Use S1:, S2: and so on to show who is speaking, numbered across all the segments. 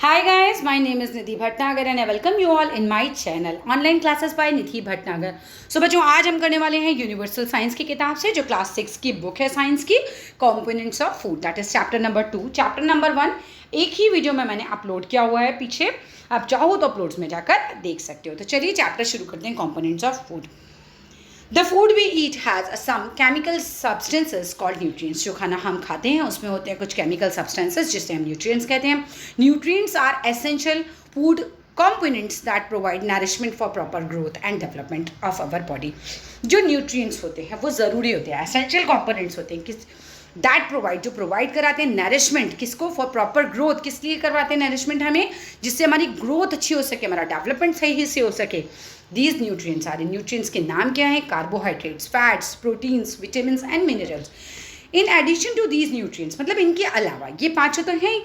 S1: Hi guys, my name is Nidhi Bhatnagar and I welcome you all in my channel Online Classes by Nidhi Bhatnagar। सो बच्चों आज हम करने वाले हैं universal science की किताब से जो क्लास 6 की बुक है साइंस की components of food that is chapter number 2। Chapter number 1 एक ही वीडियो में मैंने अपलोड किया हुआ है पीछे, आप चाहो तो अपलोड्स में जाकर देख सकते हो। तो चलिए चैप्टर शुरू करते हैं components of food. The food we eat has some chemical substances called nutrients. जो खाना हम खाते हैं उसमें होते हैं कुछ केमिकल सब्सटेंसेस जिसे हम न्यूट्रिएंट्स कहते हैं। Nutrients are essential food components that provide nourishment for proper growth and development of our body। जो न्यूट्रिएंट्स होते हैं वो ज़रूरी होते हैं, एसेंशियल कंपोनेंट्स होते हैं किस दैट प्रोवाइड जो प्रोवाइड कराते हैं नरिशमेंट किसको, फॉर प्रॉपर ग्रोथ। किस लिए करवाते हैं नरिशमेंट हमें, जिससे हमारी ग्रोथ अच्छी हो सके, हमारा डेवलपमेंट सही से हो सके। दीज न्यूट्रिएंट्स आर, न्यूट्रिएंट्स के नाम क्या हैं, carbohydrates, fats, proteins, vitamins and minerals. In addition to these nutrients, मतलब इनके अलावा ये पाँचों तो हैं,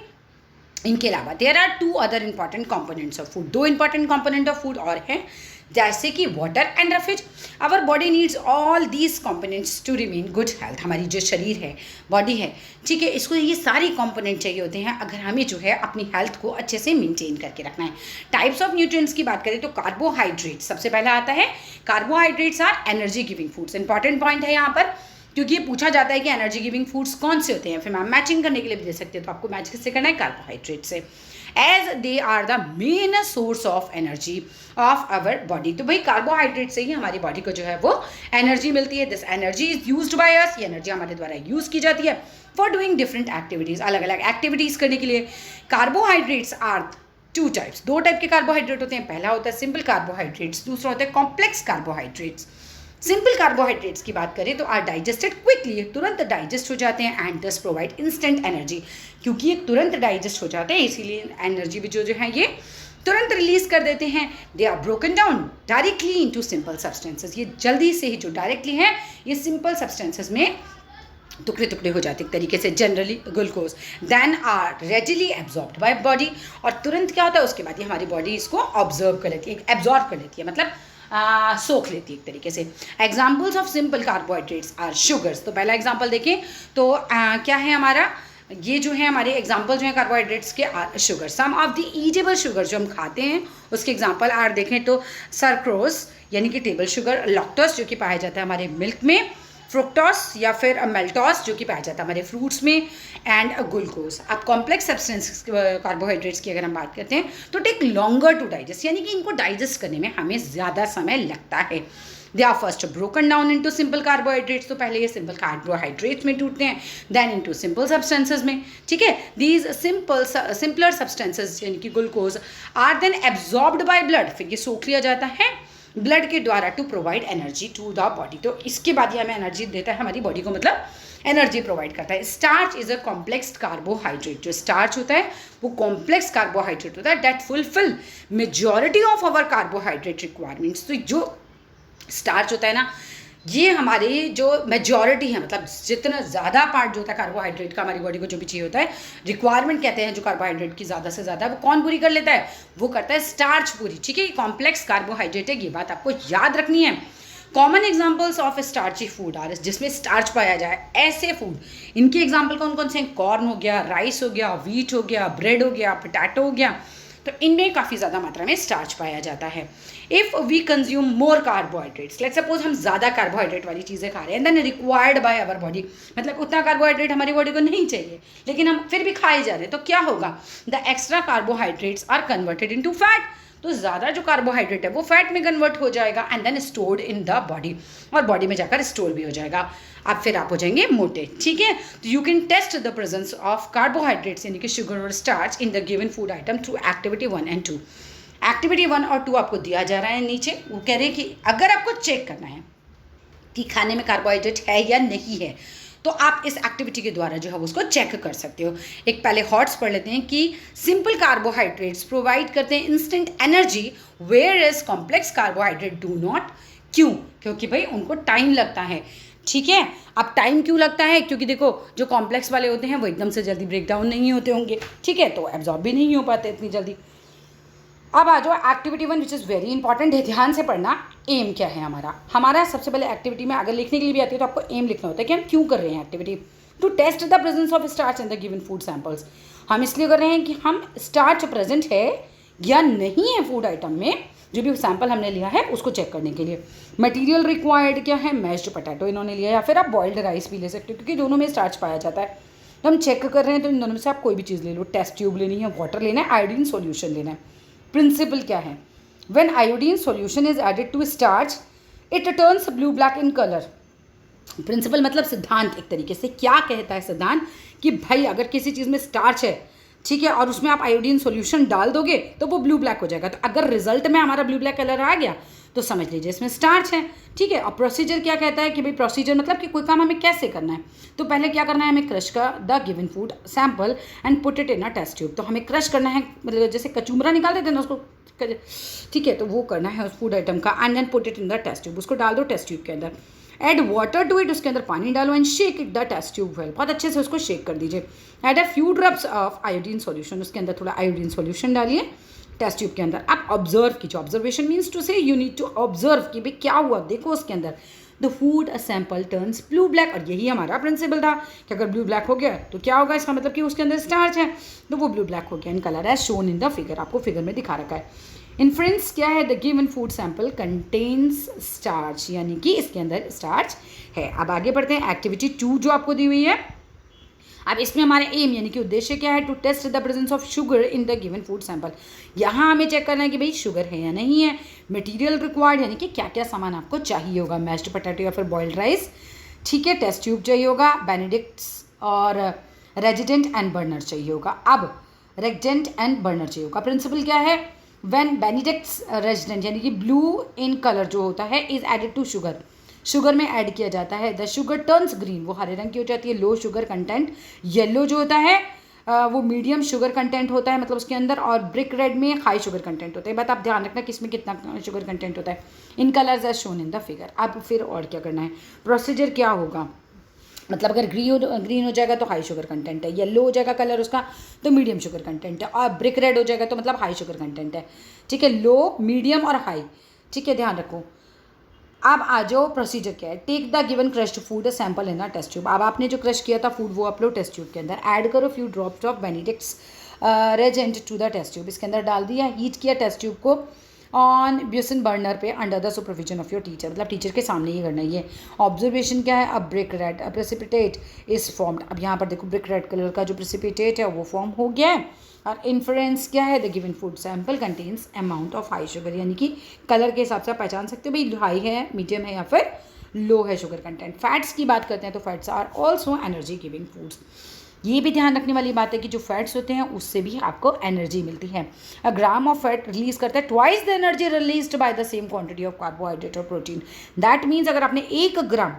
S1: इनके अलावा there are two other important components of food. दो इंपॉर्टेंट कंपोनेंट ऑफ फूड और हैं, जैसे कि water and roughage. Our body needs all these components to remain good health. हमारी जो शरीर है, बॉडी है, ठीक है, इसको ये सारी कंपोनेंट चाहिए होते हैं अगर हमें जो है अपनी हेल्थ को अच्छे से मेंटेन करके रखना है। टाइप्स ऑफ न्यूट्रिएंट्स की बात करें तो कार्बोहाइड्रेट्स सबसे पहला आता है। Carbohydrates are energy giving foods. Important point है यहाँ पर, क्योंकि ये पूछा जाता है कि एनर्जी गिविंग फूड्स कौन से होते हैं, फिर मैम मैचिंग करने के लिए भी दे सकते हैं। तो आपको मैच किससे करना है, कार्बोहाइड्रेट से, as they are the main source of energy of our body. तो भाई कार्बोहाइड्रेट से ही हमारी बॉडी को जो है वो एनर्जी मिलती है। This energy is used by us, ये एनर्जी हमारे द्वारा यूज़ की जाती है फॉर डूइंग डिफरेंट एक्टिविटीज़, अलग अलग एक्टिविटीज़ करने के लिए। कार्बोहाइड्रेट्स आर टू टाइप्स, दो टाइप के कार्बोहाइड्रेट होते हैं। पहला होता है सिंपल कार्बोहाइड्रेट्स, दूसरा होता है कॉम्प्लेक्स कार्बोहाइड्रेट्स। सिंपल कार्बोहाइड्रेट्स की बात करें तो आर डाइजेस्टेड क्विकली, तुरंत डाइजेस्ट हो जाते हैं, एंड दस प्रोवाइड इंस्टेंट एनर्जी। क्योंकि ये तुरंत डाइजेस्ट हो जाते हैं इसीलिए एनर्जी भी जो है ये तुरंत रिलीज कर देते हैं। They are broken down directly into simple substances. ये जल्दी से ही जो डायरेक्टली हैं ये सिंपल सब्सटेंसेस में टुकड़े टुकड़े हो जाते एक तरीके से, generally glucose, then are readily absorbed by body. और तुरंत क्या होता है उसके बाद ये हमारी बॉडी इसको ऑब्जर्व कर लेती है, एब्जॉर्ब कर लेती है, मतलब सोख लेती है एक तरीके से। Examples of simple carbohydrates are sugars. तो पहला एग्जाम्पल देखें तो क्या है हमारा, ये जो है हमारे एग्जाम्पल जो है कार्बोहाइड्रेट्स के are sugar. Some of the edible sugar जो हम खाते हैं उसके एग्जाम्पल आर देखें तो सरक्रोज यानी कि टेबल शुगर, लैक्टोज जो कि पाया जाता है हमारे मिल्क में, फ्रुक्टोस या फिर मेल्टोस जो कि पाया जाता है हमारे फ्रूट्स में, एंड ग्लूकोज। अब कॉम्प्लेक्स सब्सटेंस कार्बोहाइड्रेट्स की अगर हम बात करते हैं तो टेक लॉन्गर टू डाइजेस्ट, यानी कि इनको डाइजेस्ट करने में हमें ज़्यादा समय लगता है। They are first broken down into simple carbohydrates. तो पहले ये सिंपल कार्बोहाइड्रेट्स में टूटते हैं, देन इनटू सिंपल सब्सटेंसेज में, ठीक है। दीज सिंपलर सब्सटेंसेज यानी कि glucose are then absorbed by blood, फिर ये सोख लिया जाता है ब्लड के द्वारा to provide energy to the body. तो इसके बाद ये हमें एनर्जी देता है हमारी बॉडी को, मतलब एनर्जी प्रोवाइड करता है। Starch is a complex carbohydrate. जो स्टार्च होता है वो कॉम्प्लेक्स कार्बोहाइड्रेट होता है that fulfil majority of our carbohydrate requirements. तो जो स्टार्च होता है ना, ये हमारी जो मेजॉरिटी है, मतलब जितना ज़्यादा पार्ट जो होता है कार्बोहाइड्रेट का हमारी बॉडी को जो भी चाहिए होता है, रिक्वायरमेंट कहते हैं जो कार्बोहाइड्रेट की ज़्यादा से ज़्यादा, वो कौन पूरी कर लेता है, वो करता है स्टार्च पूरी, ठीक है। कॉम्प्लेक्स कार्बोहाइड्रेट है, ये बात आपको याद रखनी है। Common examples of starchy food are, जिसमें स्टार्च पाया जाए ऐसे फूड, इनके एग्जाम्पल कौन कौन से हैं, कॉर्न हो गया, राइस हो गया, व्हीट हो गया, ब्रेड हो गया, पोटैटो हो गया। तो इनमें काफ़ी ज़्यादा मात्रा में स्टार्च पाया जाता है। If we consume more carbohydrates, let's suppose हम ज़्यादा कार्बोहाइड्रेट वाली चीज़ें खा रहे हैं, then required by our body, मतलब उतना कार्बोहाइड्रेट हमारी बॉडी को नहीं चाहिए लेकिन हम फिर भी खाए जा रहे हैं, तो क्या होगा, the extra carbohydrates are converted into fat. तो ज़्यादा जो कार्बोहाइड्रेट है वो फैट में कन्वर्ट हो जाएगा and then stored in the body, और बॉडी में जाकर स्टोर भी हो जाएगा। अब फिर आप हो जाएंगे मोटे, ठीक है। तो you can test the presence of carbohydrates यानी कि शुगर और starch in the given food item through activity 1 and 2। Activity 1 और 2 आपको दिया जा रहा है नीचे। वो कह रहे हैं कि अगर आपको चेक करना है कि खाने में कार्बोहाइड्रेट है या नहीं है तो आप इस एक्टिविटी के द्वारा जो है उसको चेक कर सकते हो। एक पहले हॉट्स पढ़ लेते हैं कि सिंपल कार्बोहाइड्रेट्स प्रोवाइड करते हैं instant energy where is complex carbohydrate do not. क्यों, क्योंकि भाई उनको टाइम लगता है, ठीक है। अब टाइम क्यों लगता है, क्योंकि देखो जो कॉम्प्लेक्स वाले होते हैं वो एकदम से जल्दी ब्रेक डाउन नहीं होते होंगे, ठीक है, तो एब्जॉर्ब भी नहीं हो पाते इतनी जल्दी। अब आ जाओ activity 1 which is very important है, ध्यान से पढ़ना। एम क्या है हमारा सबसे पहले एक्टिविटी में अगर लिखने के लिए भी आती है तो आपको एम लिखना होता है कि हम क्यों कर रहे हैं activity. To test the presence of starch in the given food samples. हम इसलिए कर रहे हैं कि हम स्टार्च प्रेजेंट है या नहीं है फूड आइटम में, जो भी सैंपल हमने लिया है उसको चेक करने के लिए। मटेरियल रिक्वायर्ड क्या है, मैश्ड पोटैटो इन्होंने लिया, या फिर आप बॉइल्ड राइस भी ले सकते हो क्योंकि दोनों में स्टार्च पाया जाता है। तो हम चेक कर रहे हैं तो इन दोनों में से आप कोई भी चीज़ ले लो। टेस्ट ट्यूब लेनी है, वाटर लेना है, आयोडीन सॉल्यूशन लेना है। प्रिंसिपल क्या है, when iodine solution is added to starch it turns blue black in colour. Principle मतलब सिद्धांत, एक तरीके से क्या कहता है सिद्धांत कि भाई अगर किसी चीज़ में स्टार्च है, ठीक है, और उसमें आप आयोडीन सॉल्यूशन डाल दोगे तो वो ब्लू ब्लैक हो जाएगा। तो अगर रिजल्ट में हमारा ब्लू ब्लैक कलर आ गया तो समझ लीजिए इसमें स्टार्च है, ठीक है। और प्रोसीजर क्या कहता है कि भाई प्रोसीजर मतलब कि कोई काम हमें कैसे करना है। तो पहले क्या करना है, हमें क्रश का the given food sample and put it in a test tube. तो हमें क्रश करना है, मतलब जैसे कचूमरा निकाल देते हैं ना उसको, ठीक है, तो वो करना है उस फूड आइटम का। And then put it in the test tube, उसको डाल दो टेस्ट ट्यूब के अंदर। एड वाटर टू इट, उसके अंदर पानी डालो and shake it the test tube well, बहुत अच्छे से उसको शेक कर दीजिए। Add a few drops of iodine solution, उसके अंदर थोड़ा आयोडीन सॉल्यूशन डालिए टेस्ट ट्यूब के अंदर। आप ऑब्जर्व कीजिए, observation means to say you need to observe कि भाई क्या हुआ, देखो उसके अंदर the food a sample turns blue black. और यही हमारा प्रिंसिपल था कि अगर ब्लू ब्लैक हो गया तो क्या होगा, इसका मतलब कि उसके अंदर स्टार्च है तो वो ब्लू ब्लैक हो गया in colour as shown in the figure, आपको फिगर में दिखा रखा है। इन्फ्रेंस क्या है, the given food sample contains starch, यानी कि इसके अंदर स्टार्च है। अब आगे बढ़ते हैं, एक्टिविटी 2 जो आपको दी हुई है। अब इसमें हमारे एम यानी कि उद्देश्य क्या है, to test the presence of sugar in the given food sample. यहाँ हमें चेक करना है कि भाई शुगर है या नहीं है। मटेरियल रिक्वायर्ड यानी कि क्या क्या सामान आपको चाहिए होगा, मैश्ड पोटैटो या फिर बॉइल्ड राइस, ठीक है। टेस्ट ट्यूब चाहिए होगा, बेनेडिक्ट्स और रेजिडेंट एंड बर्नर चाहिए होगा। अब रेजिडेंट एंड बर्नर चाहिए होगा। प्रिंसिपल क्या है, व्हेन बेनेडिक्ट्स रेजिडेंट यानी कि ब्लू इन कलर जो होता है is added to sugar, sugar में ऐड किया जाता है, द शुगर टर्न्स ग्रीन, वो हरे रंग की हो जाती है। लो शुगर कंटेंट, येलो जो होता है वो मीडियम शुगर कंटेंट होता है मतलब उसके अंदर, और ब्रिक रेड में हाई शुगर कंटेंट होता है। बात आप ध्यान रखना किसमें कितना शुगर कंटेंट होता है। In colours as shown in the figure. अब फिर और क्या करना है, प्रोसीजर क्या होगा, मतलब अगर ग्रीन हो जाएगा तो हाई शुगर कंटेंट है, येलो हो जाएगा कलर उसका तो मीडियम शुगर कंटेंट है, और ब्रिक रेड हो जाएगा तो मतलब हाई शुगर कंटेंट है, ठीक है। लो, मीडियम और हाई, ठीक है, ध्यान रखो। अब आ जाओ, प्रोसीजर क्या है, take the given crushed food sample in the test tube. अब आपने जो क्रश किया था फूड वो आप लो टेस्ट ट्यूब के अंदर, ऐड करो few drops of Benedict's reagent to the test tube, इसके अंदर डाल दिया, हीट किया टेस्ट ट्यूब को ऑन ब्यूसन बर्नर पे under the supervision of your teacher, मतलब टीचर के सामने ही करना है ये। ऑब्जर्वेशन क्या है, अब brick red precipitate is formed. अब यहाँ पर देखो ब्रिक रेड कलर का जो प्रेसिपिटेट है वो फॉर्म हो गया है। और इन्फ्रेंस क्या है, the given food sample contains amount of high sugar, यानी कि कलर के हिसाब से आप पहचान सकते हो भाई हाई है, मीडियम है या फिर लो है शुगर कंटेंट। फैट्स की बात करते हैं तो fats are also energy giving foods. ये भी ध्यान रखने वाली बात है कि जो फैट्स होते हैं उससे भी आपको एनर्जी मिलती है। अ ग्राम ऑफ फैट रिलीज करता है twice the energy released by the same quantity of carbohydrate और प्रोटीन। दैट मीन्स अगर आपने 1 ग्राम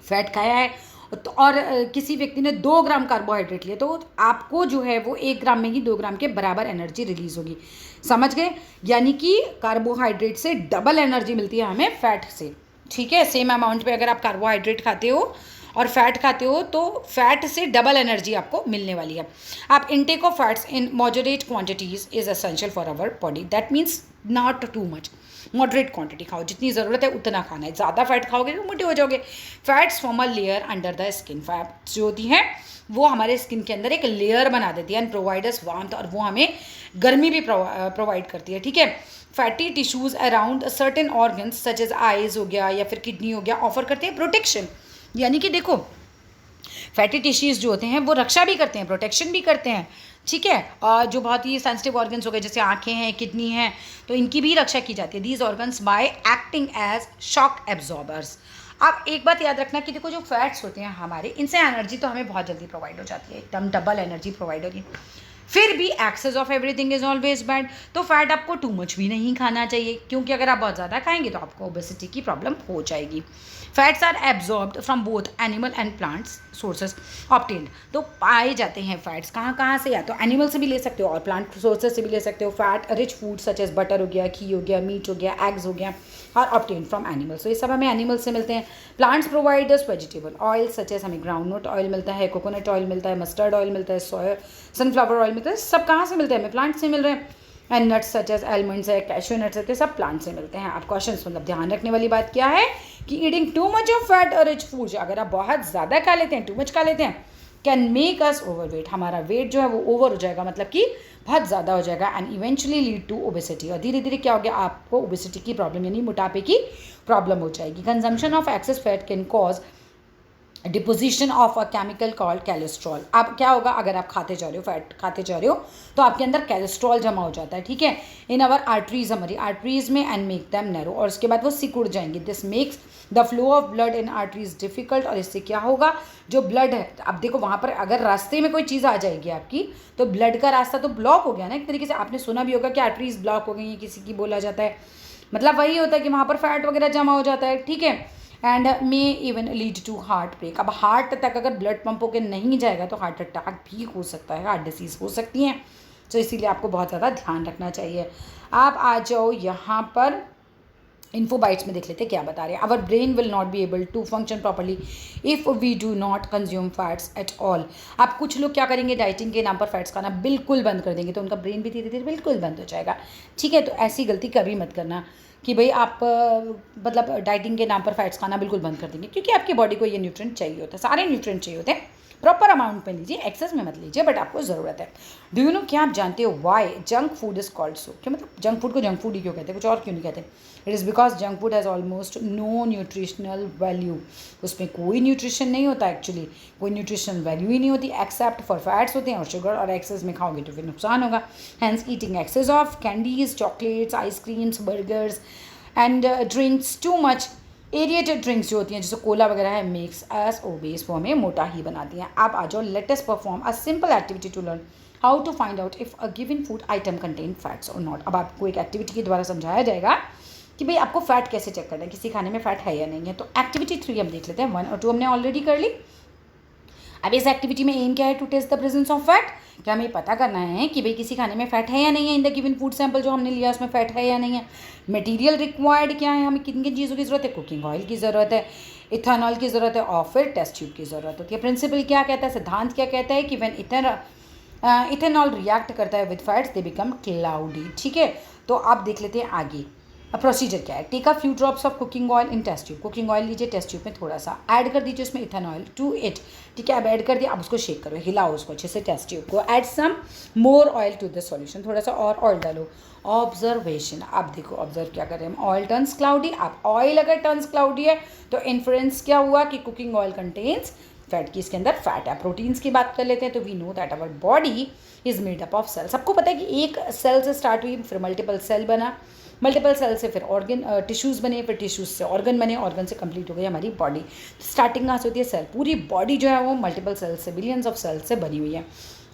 S1: फैट खाया है तो और किसी व्यक्ति ने 2 ग्राम कार्बोहाइड्रेट लिया तो आपको जो है वो 1 ग्राम में ही 2 ग्राम के बराबर एनर्जी रिलीज होगी, समझ गए। यानी कि कार्बोहाइड्रेट से डबल एनर्जी मिलती है हमें फैट से, ठीक है। सेम अमाउंट पे अगर आप कार्बोहाइड्रेट खाते हो और फैट खाते हो तो फैट से डबल एनर्जी आपको मिलने वाली है। आप intake of fats in moderate quantities is essential for our body, that means not too much, moderate quantity खाओ, जितनी ज़रूरत है उतना खाना है। ज़्यादा फैट खाओगे तो मोटे हो जाओगे। Fats form a layer under the skin, fats जो होती हैं वो हमारे स्किन के अंदर एक लेयर बना देती है एंड प्रोवाइडर्स वार्मथ, और वो हमें गर्मी भी प्रोवाइड करती है, ठीक है। Fatty tissues around certain organs such as eyes हो गया या फिर किडनी हो गया ऑफर करते हैं प्रोटेक्शन, यानी कि देखो फैटी टिश्यूज जो होते हैं वो रक्षा भी करते हैं, प्रोटेक्शन भी करते हैं, ठीक है। और जो बहुत ही सेंसिटिव ऑर्गन्स हो गए जैसे आंखें हैं, किडनी हैं, तो इनकी भी रक्षा की जाती है these organs by acting as shock absorbers. अब एक बात याद रखना कि देखो जो फैट्स होते हैं हमारे, इनसे एनर्जी तो हमें बहुत जल्दी प्रोवाइड हो जाती है, एकदम डबल एनर्जी प्रोवाइड होगी। फिर भी excess of everything is always bad, तो फैट आपको टू मच भी नहीं खाना चाहिए क्योंकि अगर आप बहुत ज़्यादा खाएंगे तो आपको ओबेसिटी की प्रॉब्लम हो जाएगी। Fats are absorbed from both animal and plants sources obtained, तो पाए जाते हैं फैट्स कहाँ कहाँ से, या तो एनिमल से भी ले सकते हो और प्लांट सोर्सेज से भी ले सकते हो। Fat rich food such as butter हो गया, घी हो गया, मीट हो गया, एग्स हो गया, आर ऑब्टेन्ड फ्रॉम एनिमल्स, तो ये सब हमें एनिमल से मिलते हैं। Plants provide us vegetable oil such as, हमें ग्राउंडनट ऑयल मिलता है, कोकोनट ऑयल मिलता है, मस्टर्ड ऑयल मिलता है, सनफ्लावर ऑयल मिलता है, सब कहाँ से मिलते हैं, हमें प्लांट से मिल रहे हैं। And nuts such as almonds है, कैश्यू नट्स है, सब प्लांट से मिलते हैं। अब क्वेश्चन मतलब ध्यान रखने वाली बात क्या है कि eating to much of fat और रिच फूड, अगर आप बहुत ज़्यादा खा लेते हैं, टू मच खा लेते हैं, कैन मेक अस ओवरवेट, हमारा वेट जो है वो ओवर हो जाएगा, मतलब कि बहुत ज़्यादा हो जाएगा, and eventually lead to obesity, और धीरे धीरे क्या हो गया, आपको ओबेसिटी की प्रॉब्लम यानी मोटापे की प्रॉब्लम हो जाएगी। Consumption of access fat can cause deposition of a chemical called cholesterol. अब क्या होगा, अगर आप खाते जा रहे हो, फैट खाते जा रहे हो, तो आपके अंदर कैलेस्ट्रॉल जमा हो जाता है, ठीक है, इन आवर आर्टरीज, हमारी आर्टरीज में, एंड मेक दैम नैरो, और उसके बाद वो सिकुड़ जाएंगे। This makes the flow of blood in arteries difficult, और इससे क्या होगा, जो ब्लड है, अब देखो वहाँ पर अगर रास्ते में कोई चीज़ आ जाएगी आपकी, तो ब्लड का रास्ता तो ब्लॉक हो गया ना एक तरीके से। आपने सुना भी होगा कि आर्टरीज ब्लॉक हो गई है, किसी की बोला जाता है, मतलब वही होता है कि वहाँ पर फैट वगैरह जमा हो जाता है, ठीक है, and may even lead to heart break. अब हार्ट तक अगर ब्लड पंप होकर नहीं जाएगा तो हार्ट अटैक भी हो सकता है, हार्ट डिसीज़ हो सकती हैं, तो इसीलिए आपको बहुत ज़्यादा ध्यान रखना चाहिए। आप आ जाओ यहाँ पर इन्फो बाइट्स में देख लेते हैं क्या बता रहे हैं। Our brain will not be able to function properly if we do not consume fats at all. आप कुछ लोग क्या करेंगे, डाइटिंग के नाम पर फैट्स खाना बिल्कुल बंद कर देंगे, तो उनका ब्रेन भी धीरे धीरे बिल्कुल बंद हो जाएगा, ठीक है। तो ऐसी गलती कभी मत करना कि भाई आप मतलब डाइटिंग के नाम पर फैट्स खाना बिल्कुल बंद कर देंगे, क्योंकि आपकी बॉडी को ये न्यूट्रिएंट चाहिए होता है, सारे न्यूट्रिएंट चाहिए होते हैं, प्रॉपर अमाउंट में लीजिए, एक्सेस में मत लीजिए, बट आपको ज़रूरत है। डू यू नो, क्या आप जानते हो why junk food is called so, क्या मतलब जंक फूड को जंक फूड ही क्यों कहते हैं, कुछ और क्यों नहीं कहते। It is because junk food has almost no nutritional value, उसमें कोई न्यूट्रिशन नहीं होता, एक्चुअली कोई न्यूट्रिशनल वैल्यू ही नहीं होती, एक्सेप्ट फॉर फैट्स होते हैं और शुगर, और एक्सेस में खाओगे तो फिर नुकसान होगा। Hence eating excess of candies, chocolates, ice creams, burgers and drinks too much, aerated drinks जो होती हैं जैसे कोला वगैरह है, मेक्स एस ओबेस, वो हमें मोटा ही बनाती हैं। आप आ जाओ, let us perform a simple activity to learn how to find out if a given food item contain fats और नॉट। अब आपको एक एक्टिविटी के द्वारा समझाया जाएगा कि भाई आपको फैट कैसे चेक करना है, किसी खाने में फैट है या नहीं है। तो एक्टिविटी 3 हम देख लेते हैं, 1 और 2 हमने ऑलरेडी कर ली। अब इस एक्टिविटी में एम क्या है, to test the presence of fat, क्या हमें पता करना है कि भाई किसी खाने में फैट है या नहीं है, इन द गिवन फूड सैंपल जो हमने लिया उसमें फैट है या नहीं है। मटेरियल रिक्वायर्ड क्या है, हमें किन किन चीज़ों की ज़रूरत है, कुकिंग ऑयल की ज़रूरत है, इथेनॉल की ज़रूरत है, और फिर टेस्ट ट्यूब की ज़रूरत होती है। प्रिंसिपल क्या कहता है, सिद्धांत क्या कहता है कि व्हेन इथेनॉल रिएक्ट करता है with fats they become cloudy, ठीक है। तो आप देख लेते हैं आगे प्रोसीजर क्या है। Take a few drops of cooking oil in test tube, cooking oil लीजिए, टेस्ट ट्यूब में थोड़ा सा ऐड कर दीजिए उसमें इथेनॉल टू इट, ठीक है। अब ऐड कर दिया, अब उसको शेक करो, हिलाओ उसको अच्छे से टेस्ट ट्यूब को, add some more oil to the solution, थोड़ा सा और ऑयल डालो। ऑब्जर्वेशन, अब देखो ऑब्जर्व क्या कर रहे हैं हम, ऑयल टर्न्स क्लाउडी। अब ऑयल अगर टर्न्स क्लाउडी है तो इन्फ्रेंस क्या हुआ कि कुकिंग ऑयल कंटेन्स फैट, की इसके अंदर फैट है। प्रोटीन्स की बात कर लेते हैं, तो we know that our body is made up of cells. सबको पता है कि एक सेल से स्टार्ट हुई, फिर मल्टीपल सेल बना, मल्टीपल सेल से फिर ऑर्गन टिश्यूज़ बने, फिर टिश्यूज़ से ऑर्गन बने, ऑर्गन से कंप्लीट हो गई हमारी बॉडी। स्टार्टिंग कहाँ से होती है, सेल। पूरी बॉडी जो है वो मल्टीपल सेल्स से, बिलियंस ऑफ सेल्स से बनी हुई है,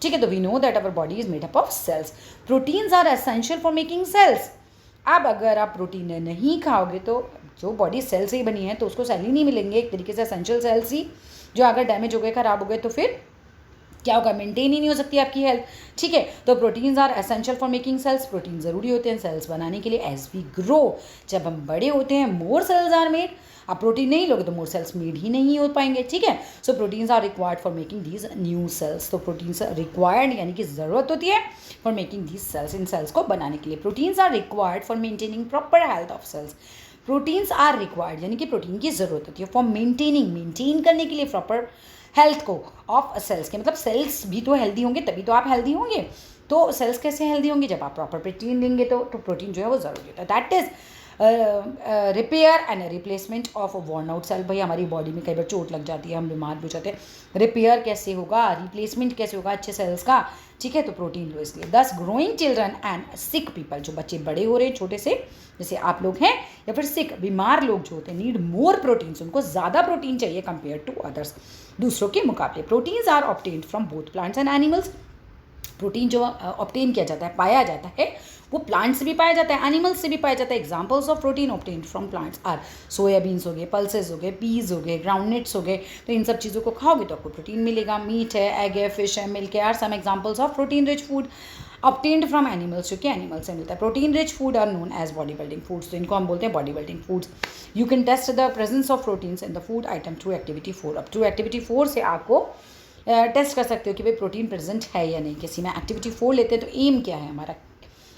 S1: ठीक है। तो we know that our body is made up of cells. Proteins are essential for making cells. अब अगर आप प्रोटीन नहीं खाओगे तो जो बॉडी सेल से ही बनी है तो उसको सेल ही नहीं मिलेंगे, एक तरीके से एसेंशियल सेल्स ही, जो अगर डैमेज हो गए, ख़राब हो गए, तो फिर क्या होगा, मेंटेन ही नहीं हो सकती आपकी हेल्थ, ठीक है। तो proteins are essential for making cells, protein ज़रूरी होते हैं सेल्स बनाने के लिए। एज वी ग्रो, जब हम बड़े होते हैं, मोर सेल्स आर मेड। आप प्रोटीन नहीं लोगे तो मोर सेल्स मेड ही नहीं हो पाएंगे, ठीक है। So proteins are required for making these new cells. तो प्रोटीन्स रिक्वायर्ड यानी कि ज़रूरत होती है फॉर मेकिंग दीज सेल्स, इन सेल्स को बनाने के लिए। Proteins are required for maintaining proper health of cells. Proteins are required यानी कि प्रोटीन की ज़रूरत होती है फॉर मेंटेन करने के लिए प्रॉपर हेल्थ को ऑफ सेल्स के, मतलब सेल्स भी तो हेल्दी होंगे तभी तो आप हेल्दी होंगे। तो सेल्स कैसे हेल्दी होंगे, जब आप प्रॉपर प्रोटीन लेंगे, तो प्रोटीन जो है वो ज़रूरी होता है। That is repair and replacement of worn out cell. भाई हमारी बॉडी में कई बार चोट लग जाती है, हम बीमार भी हो जाते हैं, रिपेयर कैसे होगा, रिप्लेसमेंट कैसे होगा अच्छे सेल्स का, ठीक है। तो प्रोटीन लो इसलिए। 10 growing children and sick people, जो बच्चे बड़े हो रहे हैं छोटे से, जैसे आप लोग हैं, या फिर सिक बीमार लोग जो होते हैं, नीड मोर प्रोटीन्स, उनको ज़्यादा प्रोटीन चाहिए कंपेयर टू अदर्स, दूसरों के मुकाबले। Proteins are obtained from both plants and animals. Protein जो ऑब्टेन किया जाता है, पाया जाता है, वो प्लांट से भी पाया जाता है, एनिमल्स से भी पाया जाता है। Examples of protein obtained from plants are soyabeans हो गए, पल्सेस हो गए, पीज हो गए, ग्राउंडनट्स हो गए। तो इन सब चीज़ों को खाओगे तो आपको प्रोटीन मिलेगा। मीट है, एग है, फिश है, मिल्क है, are some examples of protein rich food obtained from animals, जो कि एनिमल से मिलता है। Protein rich food are known as body building foods, तो इनको हम बोलते हैं body building foods. You can test the presence of proteins in the food item through activity 4। अब थ्रू एक्टिविटी 4 से आपको टेस्ट कर सकते हो कि भाई प्रोटीन प्रेजेंट है या नहीं किसी में। एक्टिविटी 4 लेते हैं तो एम क्या है हमारा,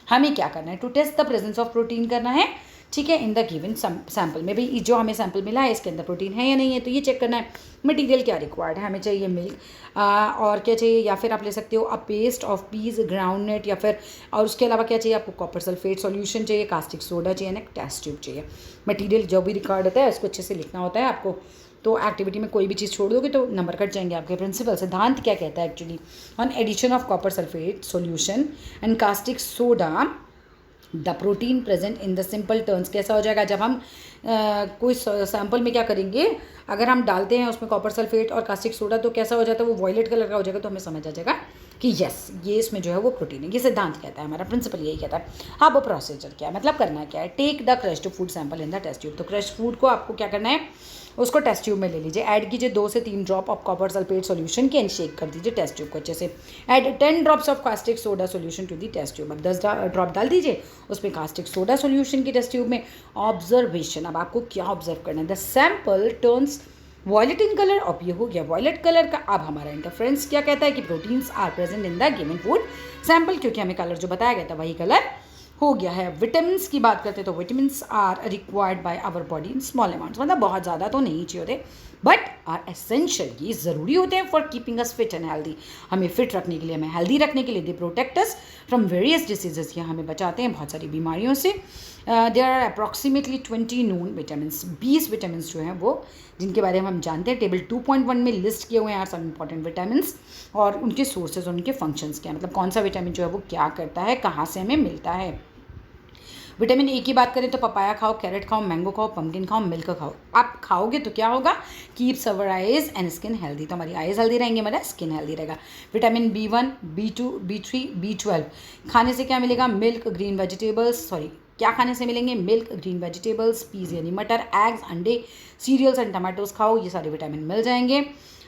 S1: हमें क्या करना है, to test the presence of protein करना है, ठीक है, इन द गिवन सैम्पल में भी जो हमें सैम्पल मिला है इसके अंदर प्रोटीन है या नहीं है, तो ये चेक करना है। मटेरियल क्या रिक्वायर्ड है, हमें चाहिए मिल्क और क्या चाहिए, या फिर आप ले सकते हो a paste of peas groundnut, या फिर और उसके अलावा क्या चाहिए आपको, कॉपर सल्फेट सॉल्यूशन चाहिए, कास्टिक सोडा चाहिए ना, टेस्ट ट्यूब चाहिए। मटेरियल जो भी रिक्वायर्ड होता है उसको अच्छे से लिखना होता है आपको। तो एक्टिविटी में कोई भी चीज़ छोड़ दोगे तो नंबर कट जाएंगे आपके। प्रिंसिपल सिद्धांत क्या कहता है actually, on addition of copper sulphate solution and caustic soda the protein present in the simple terms. कैसा हो जाएगा, जब हम कोई सैंपल में क्या करेंगे, अगर हम डालते हैं उसमें कॉपर सल्फेट और कास्टिक सोडा तो कैसा हो जाता है, वो वॉयलेट कलर का हो जाएगा, तो हमें समझ आ जाएगा कि यस ये इसमें जो है वो प्रोटीन है। ये सिद्धांत कहता है, हमारा प्रिंसिपल यही कहता है। हाँ, वो प्रोसीजर क्या है, मतलब करना क्या है, take the crushed food sample in the test tube. तो क्रश्ड फूड को आपको क्या करना है, उसको टेस्ट ट्यूब में ले लीजिए, ऐड कीजिए 2 से 3 drop of copper sulphate solution के, एंड शेक कर दीजिए टेस्ट ट्यूब को अच्छे से। Add 10 drops of caustic soda solution to the test tube. अब 10 ड्रॉप डाल दीजिए उसमें कास्टिक सोडा सॉल्यूशन की टेस्ट ट्यूब में। ऑब्जर्वेशन, अब आपको क्या ऑब्जर्व करना है, the sample turns violet in colour. अब ये हो गया वॉयलेट कलर का। अब हमारा इंटरफ्रेंस क्या कहता है कि proteins are present in the given food sample, क्योंकि हमें कलर जो बताया गया था वही कलर हो गया है। विटामिन की बात करते हैं तो vitamin are required by our body in small amounts, मतलब बहुत ज़्यादा तो नहीं चाहिए होते, बट आर एसेंशियल, ये ज़रूरी होते हैं for keeping us fit and healthy, हमें फिट रखने के लिए, हमें हेल्दी रखने के लिए। They protect us from various diseases, ये हमें बचाते हैं बहुत सारी बीमारियों से। There are approximately 20 known vitamin, 20 vitamin जो हैं वो जिनके बारे में हम जानते हैं। टेबल 2.1 में लिस्ट किए हुए हैं सम इंपॉर्टेंट विटामिन और उनके सोर्सेज और उनके फंक्शंस क्या हैं, मतलब कौन सा विटामिन जो है वो क्या करता है, कहाँ से हमें मिलता है। विटामिन ए की बात करें तो पपाया खाओ, कैरेट खाओ, मैंगो खाओ, पम्पकिन खाओ, मिल्क खाओ। आप खाओगे तो क्या होगा, keeps our eyes and skin healthy, तो हमारी आइज हेल्दी रहेंगे, हमारा स्किन हेल्दी रहेगा। Vitamin B1, B2, B3, B12 खाने से क्या मिलेगा, मिल्क, ग्रीन वेजिटेबल्स, क्या खाने से मिलेंगे, मिल्क, ग्रीन वेजिटेबल्स, पीज यानी मटर, एग्स, अंडे, सीरियल्स एंड टमाटोज खाओ, ये सारे विटामिन मिल जाएंगे।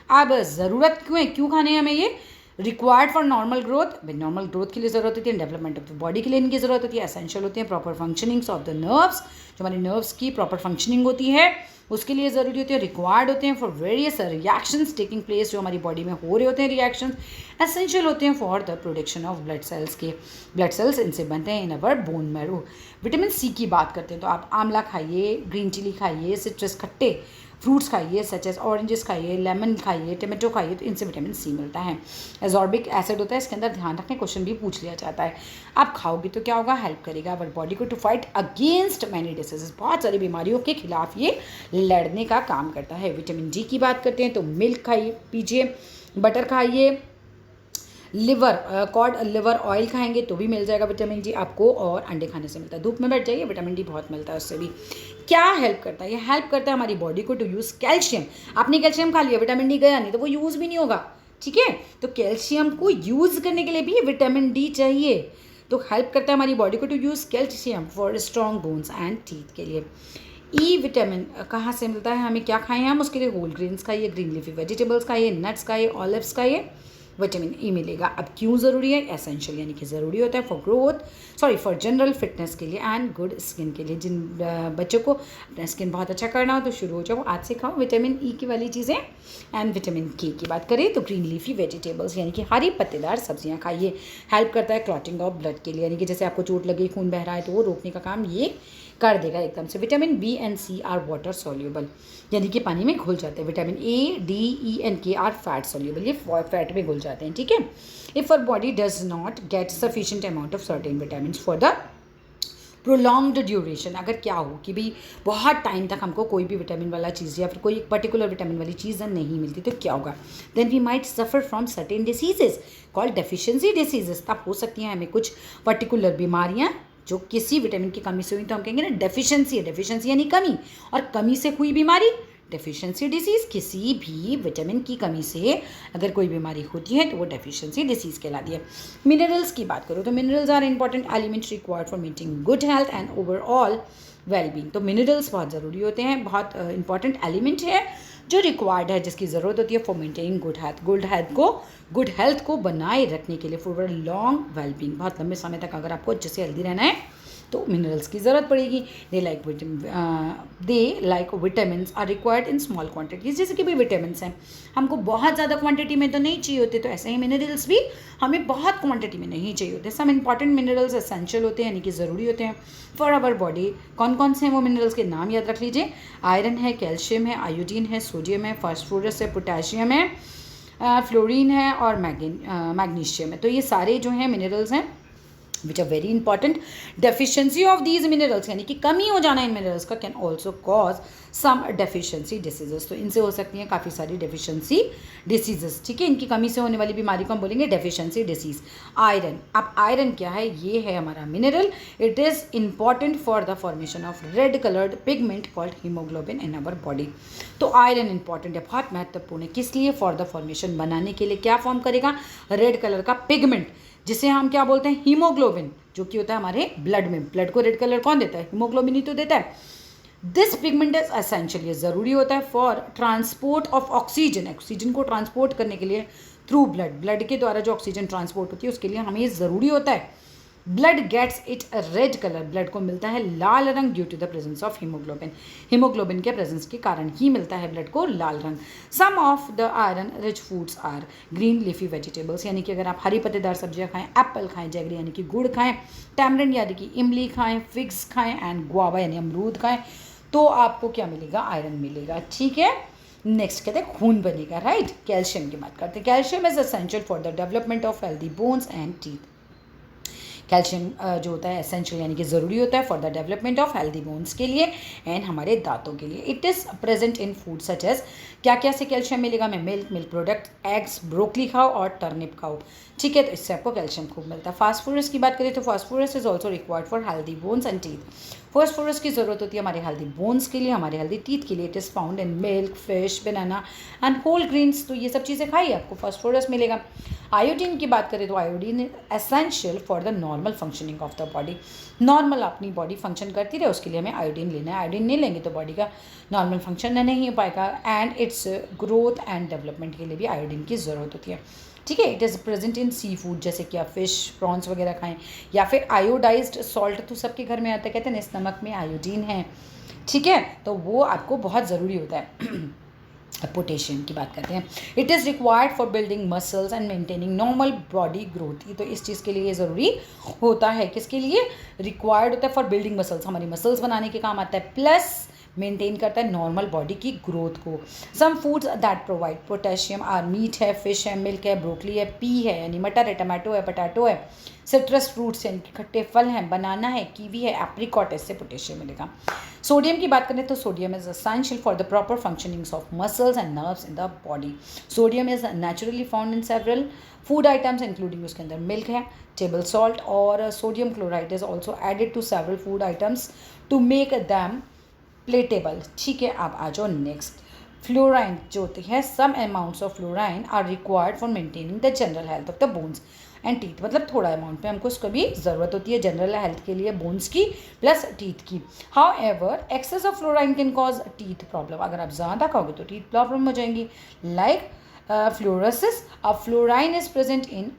S1: अब ज़रूरत क्यों है, क्यों खाने हैं हमें ये, required for normal growth, normal growth के लिए ज़रूरत होती है, डेवलपमेंट ऑफ द बॉडी के लिए इनकी ज़रूरत होती है, एसेंशियल होते हैं, proper functionings of the nerves, जो हमारे नर्व्स की प्रॉपर फंक्शनिंग होती है उसके लिए ज़रूरी होती है, रिक्वायर्ड होते हैं for various reactions taking place, जो हमारी बॉडी में हो रहे होते हैं रिएक्शंस, एसेंशियल होते हैं for the production of blood cells के, ब्लड सेल्स इनसे बनते हैं इन अवर बोन मैरो। विटामिन सी की बात करते हैं तो आप आंवला खाइए, ग्रीन चिली खाइए, सिट्रस खट्टे फ्रूट्स खाइए, सच एज ऑरेंजेस खाइए, लेमन खाइए, टमाटो खाइए, तो इनसे विटामिन सी मिलता है। एजॉर्बिक एसिड होता है इसके अंदर, ध्यान रखने, क्वेश्चन भी पूछ लिया जाता है। आप खाओगे तो क्या होगा, हेल्प करेगा अवर बॉडी को to fight against many diseases, बहुत सारी बीमारियों के खिलाफ ये लड़ने का काम करता है। विटामिन डी की बात करते हैं तो मिल्क खाइए पीजिए, बटर खाइए, कॉड लिवर ऑयल खाएंगे तो भी मिल जाएगा विटामिन डी आपको, और अंडे खाने से मिलता है। धूप में बैठ जाइए, विटामिन डी बहुत मिलता है उससे भी। क्या हेल्प करता है, ये हेल्प करता है हमारी बॉडी को टू यूज़ कैल्शियम। आपने कैल्शियम खा लिया, विटामिन डी गया नहीं तो वो यूज़ भी नहीं होगा, ठीक है। तो कैल्शियम को यूज़ करने के लिए भी विटामिन डी चाहिए, तो हेल्प करता है हमारी बॉडी को to use calcium for strong bones and teeth के लिए। ई विटामिन कहाँ से मिलता है, हमें क्या खाएं हम उसके लिए, होल ग्रेन्स खाइए, ग्रीन लीफी वेजिटेबल्स खाइए, नट्स खाइए, ऑलिव्स खाइए, विटामिन ई मिलेगा। अब क्यों ज़रूरी है, एसेंशियल यानी कि ज़रूरी होता है फॉर फॉर जनरल फिटनेस के लिए एंड गुड स्किन के लिए। जिन बच्चों को अपना स्किन बहुत अच्छा करना हो तो शुरू हो जाओ आज से खाओ विटामिन ई की वाली चीज़ें। एंड विटामिन के की बात करें तो ग्रीन लीफी वेजिटेबल्स यानी कि हरी पत्तेदार सब्जियां खाइए, हेल्प करता है क्लॉटिंग ऑफ ब्लड के लिए, यानी कि जैसे आपको चोट लगी, खून बह रहा है तो वो रोकने का काम ये कर देगा एकदम से। Vitamin B and C are water soluble, यानी कि पानी में घुल जाते हैं। Vitamin A, D, E and K are fat soluble, ये फैट में घुल जाते हैं, ठीक है। If our body does not get sufficient amount of certain vitamin for the prolonged duration, अगर क्या हो कि भाई बहुत टाइम तक हमको कोई भी विटामिन वाला चीज़ या फिर कोई पर्टिकुलर विटामिन वाली चीज़ नहीं मिलती, तो क्या होगा, then we might suffer from certain diseases called deficiency diseases. तब हो सकती हैं हमें कुछ पर्टिकुलर बीमारियाँ जो किसी विटामिन की कमी से हुई, तो हम कहेंगे ना डेफिशिएंसी है, डेफिशिएंसी यानी कमी, और कमी से हुई बीमारी डेफिशिएंसी डिसीज़। किसी भी विटामिन की कमी से अगर कोई बीमारी होती है तो वो डेफिशिएंसी डिसीज़ कहलाती है। मिनरल्स की बात करो तो minerals are important elements required for maintaining good health and overall wellbeing. तो मिनरल्स बहुत ज़रूरी होते हैं, बहुत इंपॉर्टेंट एलिमेंट है जो रिक्वायर्ड है, जिसकी ज़रूरत होती है फॉर मेंटेनिंग गुड हेल्थ को बनाए रखने के लिए फॉर लॉन्ग वेलबींग। बहुत लंबे समय तक अगर आपको अच्छे से हेल्दी रहना है तो मिनरल्स की ज़रूरत पड़ेगी। They like vitamins are required in small quantities, जैसे कि भाई विटामिन्स हैं हमको बहुत ज़्यादा क्वांटिटी में तो नहीं चाहिए होते, तो ऐसे ही मिनरल्स भी हमें बहुत क्वांटिटी में नहीं चाहिए होते। सम इंपॉर्टेंट मिनरल्स एसेंशियल होते हैं, यानी कि ज़रूरी होते हैं फॉर आवर बॉडी। कौन कौन से हैं वो मिनरल्स के नाम याद रख लीजिए। आयरन है, कैल्शियम है, आयोडीन है, सोडियम है, फास्फोरस है, पोटेशियम है, फ्लोरीन है और मैग्नीशियम है। तो ये सारे जो हैं मिनरल्स हैं which are very important. Deficiency of these minerals, यानी कि कमी हो जाना इन मिनरल्स का, can also cause some deficiency diseases. तो इनसे हो सकती हैं काफ़ी सारी डेफिशिएंसी डिसीजेस, ठीक है। इनकी कमी से होने वाली बीमारी को हम बोलेंगे डेफिशिएंसी डिसीज। आयरन, अब आयरन क्या है, ये है हमारा mineral. It is important for the formation of red coloured pigment called haemoglobin in our body. तो आयरन इंपॉर्टेंट है, बहुत महत्वपूर्ण है। किस लिए? फॉर द फॉर्मेशन, बनाने के लिए। क्या फॉर्म करेगा? रेड कलर का पिगमेंट, जिसे हम क्या बोलते हैं? हीमोग्लोबिन, जो कि होता है हमारे ब्लड में। ब्लड को रेड कलर कौन देता है? हीमोग्लोबिन ही तो देता है। दिस पिगमेंट इज एसेंशियल, ये ज़रूरी होता है for transport of oxygen, oxygen को ट्रांसपोर्ट करने के लिए थ्रू ब्लड। ब्लड के द्वारा जो ऑक्सीजन ट्रांसपोर्ट होती है उसके लिए हमें ये ज़रूरी होता है। Blood gets it red colour, blood को मिलता है लाल रंग due to the presence of haemoglobin. Haemoglobin के प्रेजेंस के कारण ही मिलता है ब्लड को लाल रंग। Some of the iron rich foods are green leafy vegetables, यानी कि अगर आप हरी पत्तेदार सब्जियां खाएं, एप्पल खाएं, जैगरी यानी कि गुड़ खाएं, टैमरिंड यानी कि इमली खाएं, फिग्स खाएं एंड गुआवा यानी अमरूद खाएं, तो आपको क्या मिलेगा? आयरन मिलेगा, ठीक है। नेक्स्ट कहते हैं खून बनेगा, राइट। कैल्शियम की बात करते हैं। Calcium is essential for the development of healthy bones and teeth. Calcium जो होता है एसेंशियल, यानी कि ज़रूरी होता है for the development of healthy bones के लिए एंड हमारे दांतों के लिए। It is present in food such as, क्या क्या से कैल्शियम मिलेगा? हमें milk, milk product, eggs, broccoli खाओ और टर्निप खाओ, ठीक है, तो इससे आपको कैल्शियम खूब मिलता है। फास्फोरस की बात करें तो phosphorus is also required for healthy bones and teeth. Phosphorus की ज़रूरत होती है हमारे हेल्दी बोन्स के लिए, हमारे हेल्दी टीथ के लिए। It is found in milk, fish, banana and whole grains, तो ये सब चीज़ें खाइए आपको फास्फोरस मिलेगा। आयोडीन की बात करें तो iodine essential for the normal functioning of the body. Normal अपनी बॉडी फंक्शन करती रहे उसके लिए हमें आयोडीन लेना है। आयोडीन नहीं लेंगे तो बॉडी का नॉर्मल फंक्शन नहीं हो पाएगा। And it's growth and development के लिए भी आयोडीन की ज़रूरत होती है, ठीक है। It is present in sea food, जैसे कि आप फिश, प्रॉन्स वगैरह खाएं, या फिर आयोडाइज्ड सॉल्ट तो सबके घर में आता है, कहते हैं इस नमक में आयोडीन है, ठीक है, तो वो आपको बहुत ज़रूरी होता है। पोटेशियम की बात करते हैं। It is required for building muscles and maintaining normal body growth. तो इस चीज़ के लिए ये ज़रूरी होता है। किसके लिए रिक्वायर्ड होता है? फॉर बिल्डिंग मसल्स, हमारी मसल्स बनाने के काम आता है, प्लस मेंटेन करता है नॉर्मल बॉडी की ग्रोथ को। Some foods that provide potassium are meat है, फिश है, मिल्क है, ब्रोकली है, पी है यानी मटर है, टमाटो है, पटाटो है, सिट्रस फ्रूट्स यानी कि खट्टे फल हैं, बनाना है, कीवी है, एप्रिकॉट है, इससे पोटेशियम मिलेगा। सोडियम की बात करें तो sodium is essential for the proper functionings of muscles and nerves in the body. Sodium is naturally found in several food items including, उसके अंदर मिल्क है, टेबल सॉल्ट, और sodium chloride is also added to several food items to make them palatable, ठीक है। आप आ जाओ next. Fluorine जो होती है, some amounts of fluorine are required for maintaining the general health of the bones and teeth. मतलब थोड़ा अमाउंट में हमको उसको भी ज़रूरत होती है जनरल हेल्थ के लिए, बोन्स की प्लस टीथ की। However excess of fluorine can cause teeth problem, अगर आप ज़्यादा खाओगे तो टीथ प्रॉब्लम हो जाएंगी, लाइक फ्लोरोसिस। अब fluorine is present in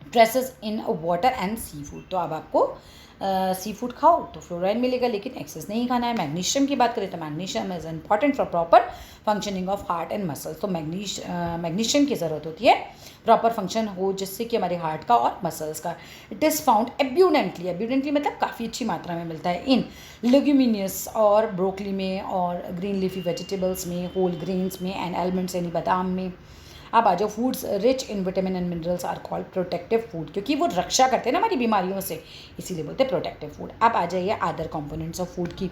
S1: traces in water and sea food, तो अब आपको सी फूड खाओ तो फ्लोराइन मिलेगा, लेकिन एक्सेस नहीं खाना है। मैग्नीशियम की बात करें तो magnesium is important for proper functioning of heart and muscles. तो मैग्नीशियम की ज़रूरत होती है प्रॉपर फंक्शन हो, जिससे कि हमारे हार्ट का और मसल्स का। इट इज़ फाउंड एब्यूडेंटली मतलब काफ़ी अच्छी मात्रा में मिलता है इन लेग्यूमिनियस और ब्रोकली में, और ग्रीन लीफी वेजिटेबल्स में, होल ग्रेन्स में एंड एलमंड्स यानी बादाम में। अब आ जाओ, foods rich in vitamin and minerals are called protective food, क्योंकि वो रक्षा करते हैं ना हमारी बीमारियों से, इसीलिए बोलते हैं प्रोटेक्टिव फूड। अब आ जाइए अदर कंपोनेंट्स ऑफ फूड की,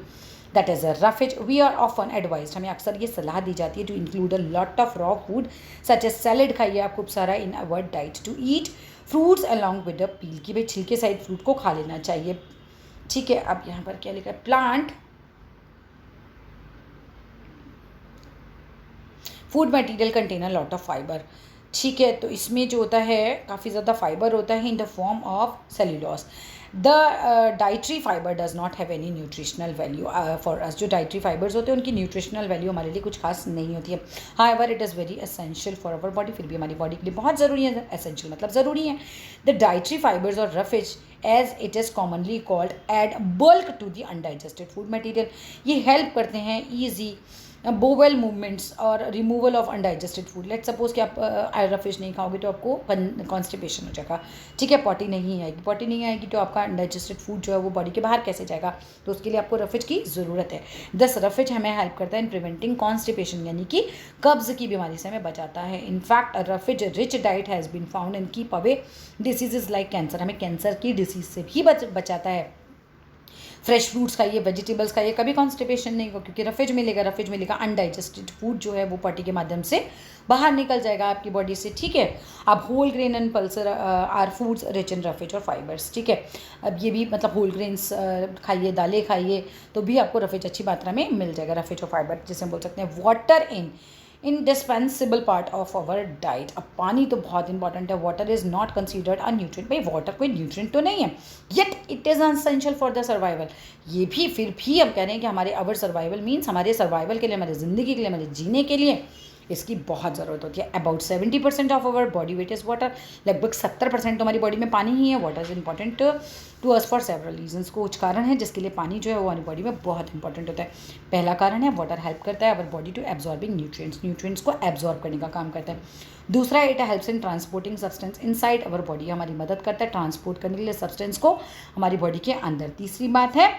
S1: that is roughage. We are often advised, हमें अक्सर ये सलाह दी जाती है to include a lot of raw food such as salad खाइए आप खूब सारा in our diet, to eat fruits along with the peel, कि भाई छिलके सहित फ्रूट को खा लेना चाहिए, ठीक है। अब यहाँ पर क्या लिखा है? Plant food material contain a lot of fibre, ठीक है। तो इसमें जो होता है काफ़ी ज़्यादा फाइबर होता है इन the form of cellulose. The dietary fibre does not have any nutritional value for us. जो डाइट्री फाइबर्स होते हैं उनकी न्यूट्रिशनल वैल्यू हमारे लिए कुछ खास नहीं होती है। However it is very essential for our body, फिर भी हमारी बॉडी के लिए बहुत ज़रूरी है। एसेंशियल मतलब ज़रूरी है। द डाइट्री फाइबर्स और roughage as it is commonly called add bulk to the undigested food material. ये हेल्प करते हैं ईजी बोवेल मूवमेंट्स और removal of undigested food. Let suppose कि आप आयरा फिश नहीं खाओगे तो आपको कॉन्स्टिपेशन हो जाएगा, ठीक है, पॉटी नहीं आएगी। पॉटी नहीं आएगी तो आपका अनडाइजेस्टेड फूड जो है वो बॉडी के बाहर कैसे जाएगा, तो उसके लिए आपको रफेज की ज़रूरत है। दस रफेज हमें हेल्प करता है इन प्रिवेंटिंग कॉन्स्टिपेशन, यानी कि कब्ज़ की बीमारी से हमें बचाता है। In fact roughage rich diet has been found in keep away diseases like cancer, हमें कैंसर की डिसीज से भी बचाता है। फ्रेश फ्रूट्स खाइए, वेजिटेबल्स खाइए, कभी कॉन्स्टिपेशन नहीं हो, क्योंकि रफेज मिलेगा अनडाइजेस्टेड फूड जो है वो पॉटी के माध्यम से बाहर निकल जाएगा आपकी बॉडी से, ठीक है। अब whole grain and pulses are foods rich in roughage और फाइबर्स, ठीक है। अब ये भी मतलब होल ग्रेन्स खाइए, दालें खाइए, तो भी आपको रफेज अच्छी मात्रा में मिल जाएगा, रफेज और फाइबर जिसे हम बोल सकते हैं। Water indispensable part of our diet. अब पानी तो बहुत इंपॉर्टेंट है। Water is not considered a nutrient. भाई वाटर कोई न्यूट्रिएंट तो नहीं है, yet it is essential for the survival. ये भी फिर भी हम कह रहे हैं कि हमारे अवर सर्वाइवल मीन्स हमारे सर्वाइवल के लिए, हमारी ज़िंदगी के लिए, हमारे जीने के लिए इसकी बहुत ज़रूरत होती है। About 70% of our body weight is water. लगभग 70% तो हमारी बॉडी में पानी ही है। Water is important to us for several reasons. कुछ कारण है जिसके लिए पानी जो है वो हमारी बॉडी में बहुत इंपॉर्टेंट होता है। पहला कारण है वाटर हेल्प करता है our body to absorbing nutrients को एब्जॉर्ब करने का काम करता है। दूसरा, it helps in transporting substance inside our body, हमारी मदद करता है ट्रांसपोर्ट करने के लिए सब्सटेंस को हमारी बॉडी के अंदर। तीसरी बात है,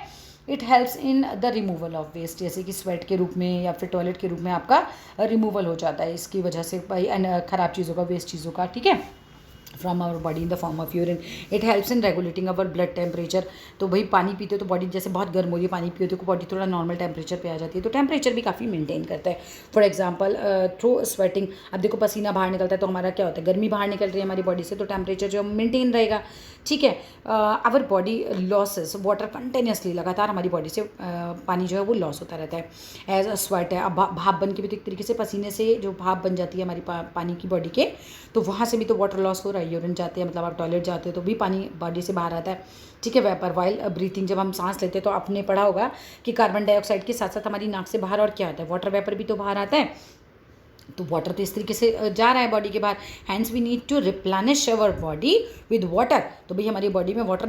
S1: it helps in the removal of waste, जैसे कि स्वेट के रूप में या फिर टॉयलेट के रूप में आपका रिमूवल हो जाता है इसकी वजह से, भाई ख़राब चीज़ों का, वेस्ट चीज़ों का, ठीक है, from our body in the form of urine. It helps in regulating our blood temperature. तो भाई पानी पीते हो तो बॉडी जैसे बहुत गर्म हो रही है, पानी पियो तो बॉडी थोड़ा नॉर्मल टेम्परेचर पे आ जाती है, तो टेम्परेचर भी काफ़ी मेंटेन करता है। फॉर एग्जांपल थ्रू स्वेटिंग, अब देखो पसीना बाहर निकलता है तो हमारा क्या होता है, गर्मी बाहर निकल रही है हमारी बॉडी से, तो टेम्परेचर जो मेंटेन रहेगा, ठीक है। Our body losses water continuously, लगातार हमारी बॉडी से पानी जो है वो लॉस होता रहता है एज अ स्वेट है। अब भाप बन के भी तो एक तरीके से पसीने से जो भाप बन जाती है हमारी पानी की बॉडी के, तो वहाँ से भी तो वाटर लॉस हो रहा है। यूरिन जाते हैं, मतलब आप टॉयलेट जाते हो तो भी पानी बॉडी से बाहर आता है, ठीक है। वेपर वाइल ब्रीथिंग, जब हम सांस लेते हैं तो आपने पढ़ा होगा कि कार्बन डाइऑक्साइड के साथ साथ हमारी नाक से बाहर और क्या आता है, वाटर वेपर भी तो बाहर आता है। तो वाटर तो इस तरीके से जा रहा है बॉडी के बाहर। Hence we need to replenish our body with water. तो भाई हमारी बॉडी में वाटर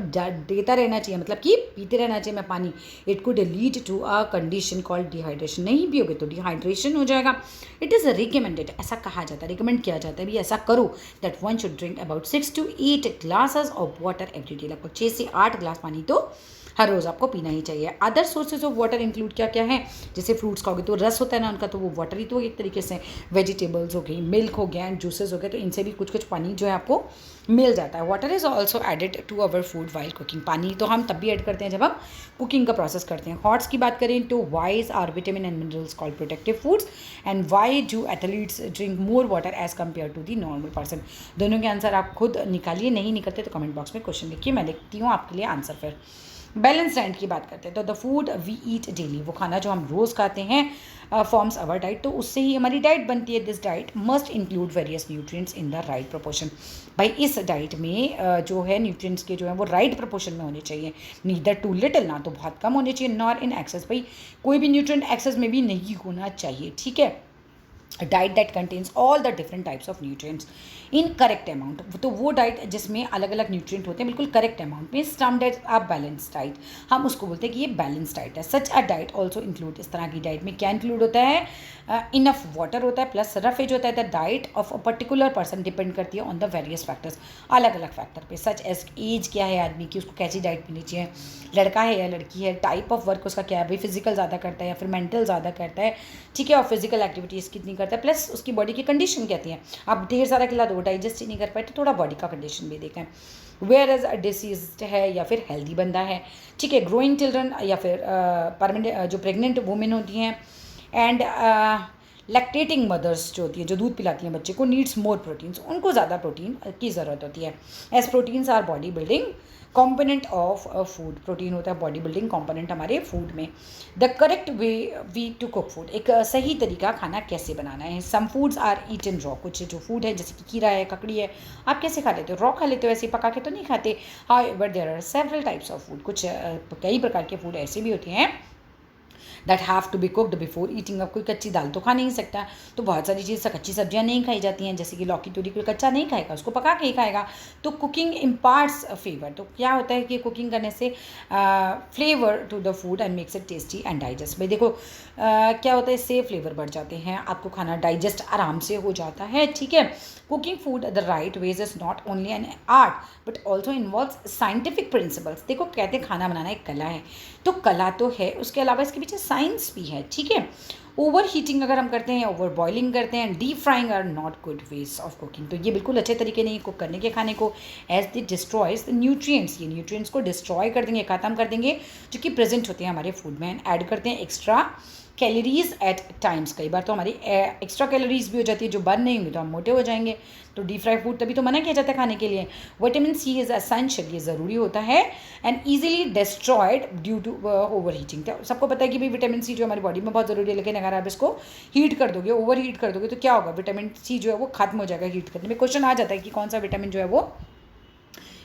S1: देता रहना चाहिए, मतलब कि पीते रहना चाहिए मैं पानी। It could lead to a condition called dehydration. नहीं पियोगे तो डिहाइड्रेशन हो जाएगा। इट इज़ रिकमेंडेड, ऐसा कहा जाता है, रिकमेंड किया जाता है भी ऐसा करो, that one should drink about 6 to 8 glasses of water every day. लगभग 6 से 8 ग्लास पानी तो हर रोज़ आपको पीना ही चाहिए। Other sources of water include क्या क्या है, जैसे फ्रूट्स खाओगे तो रस होता है ना उनका, तो वो वाटर ही तो एक तरीके से। वेजिटेबल्स हो गई, मिल्क हो गया, एंड जूसेस हो गए, तो इनसे भी कुछ कुछ पानी जो है आपको मिल जाता है। Water is also added to our food while cooking. पानी तो हम तब भी ऐड करते हैं जब हम कुकिंग का प्रोसेस करते हैं। हॉट्स की बात करें तो why's are vitamin and minerals called protective foods, and why do athletes drink more water as compare to the normal person. दोनों के आंसर आप खुद निकालिए, नहीं निकलते तो कमेंट बॉक्स में क्वेश्चन लिखिए, मैं लिखती हूँ आपके लिए आंसर। फिर बैलेंस डाइट की बात करते हैं तो the food we eat daily, वो खाना जो हम रोज़ खाते हैं फॉर्म्स अवर डाइट, तो उससे ही हमारी डाइट बनती है। This diet must include various nutrients in the right proportion. भाई इस डाइट में जो है न्यूट्रिएंट्स के जो है वो राइट प्रोपोर्शन में होने चाहिए, नीदर टू लिटिल, ना तो बहुत कम होने चाहिए, नॉर इन एक्सेस। भाई कोई भी न्यूट्रिएंट एक्सेस में भी नहीं होना चाहिए, ठीक है। Diet that contains all the different types of nutrients in correct amount, तो वो डाइट जिसमें अलग अलग न्यूट्रिएंट होते हैं बिल्कुल करेक्ट अमाउंट में, termed as a balance diet. हम उसको बोलते हैं कि ये बैलेंस डाइट है। Such a diet also include, इस तरह की डाइट में क्या इंक्लूड होता है, इनफ वाटर होता है प्लस रफेज होता है। The diet of a particular person depend करती है ऑन द वेरियस फैक्टर्स, अलग अलग फैक्टर पे, सच एज एज क्या है आदमी की, उसको कैसी डाइट पीनी चाहिए, लड़का है या लड़की है, टाइप ऑफ वर्क उसका क्या है, भाई फिजिकल ज़्यादा करता है या फिर मेंटल ज़्यादा करता है, ठीक है, और फिजिकल एक्टिविटीज़ कितनी करता है, प्लस उसकी बॉडी की कंडीशन कहती है। आप ढेर सारा खिला दो, डाइजेस्ट ही नहीं कर पाए, तो थोड़ा बॉडी का कंडीशन भी देखें। वेयर एज डिसीज है या फिर हेल्दी बंदा है, ठीक है, ग्रोइंग चिल्ड्रन या फिर परमानेंट जो प्रेग्नेंट वुमेन होती हैं, एंड लैक्टेटिंग मदर्स जो होती हैं, जो दूध पिलाती हैं बच्चे को, नीड्स मोर प्रोटीन्स, उनको ज़्यादा प्रोटीन की ज़रूरत होती है। As proteins are body building component of food, protein होता है बॉडी बिल्डिंग कॉम्पोनेंट हमारे फूड में। The correct way we to cook food, एक सही तरीका खाना कैसे बनाना है। Some foods are eaten raw, कुछ जो फूड है जैसे कि खीरा है, ककड़ी है, आप कैसे खा लेते हो, रॉ खा लेते हो, ऐसे पका के तो नहीं खाते। However there are several types of food, कुछ कई प्रकार के फूड ऐसे भी होते हैं that have to be cooked before eating. अब कोई कच्ची दाल तो खा नहीं सकता, तो बहुत सारी चीज़ें कच्ची सब्जियां नहीं खाई जाती हैं, जैसे कि लौकी तूरी कोई कच्चा नहीं खाएगा, उसको पका के ही खाएगा। तो कुकिंग इम्पार्ट्स फ्लेवर। तो क्या होता है कि कुकिंग करने से flavour to the food and makes it tasty and digest. भाई देखो क्या होता है, इससे फ्लेवर बढ़ जाते हैं, आपको खाना डाइजेस्ट आराम से हो जाता है, ठीक है। Cooking food the right ways is not only an art but also involves scientific principles. देखो कहते हैं खाना बनाना एक कला है, तो कला तो है, उसके अलावा इसके पीछे साइंस भी है, ठीक है। ओवर हीटिंग अगर हम करते हैं, ओवर बॉइलिंग करते हैं, deep frying are not good ways of cooking. तो ये बिल्कुल अच्छे तरीके नहीं कुक करने के खाने को, as they destroys the nutrients. ये न्यूट्रिएंट्स को डिस्ट्रॉय कर देंगे, ख़त्म कर देंगे, जो कि प्रेजेंट होते हैं हमारे फूड में, एंड ऐड करते हैं एक्स्ट्रा कैलोरीज एट टाइम्स। कई बार तो हमारी एक्स्ट्रा कैलोरीज भी हो जाती है जो बर्न नहीं होंगी, तो हम मोटे हो जाएंगे। तो डीप फ्राई फूड तभी तो मना किया जाता है खाने के लिए। विटामिन सी इज़ एसेंशियल, ये ज़रूरी होता है, and easily destroyed due to over heating. तो सबको पता है कि भाई विटामिन सी जो हमारी बॉडी में बहुत ज़रूरी है, लेकिन अगर आप इसको हीट कर दोगे, ओवर हीट कर दोगे, तो क्या होगा, विटामिन सी जो है वो खत्म हो जाएगा हीट करने में। क्वेश्चन आ जाता है कि कौन सा विटामिन जो है वो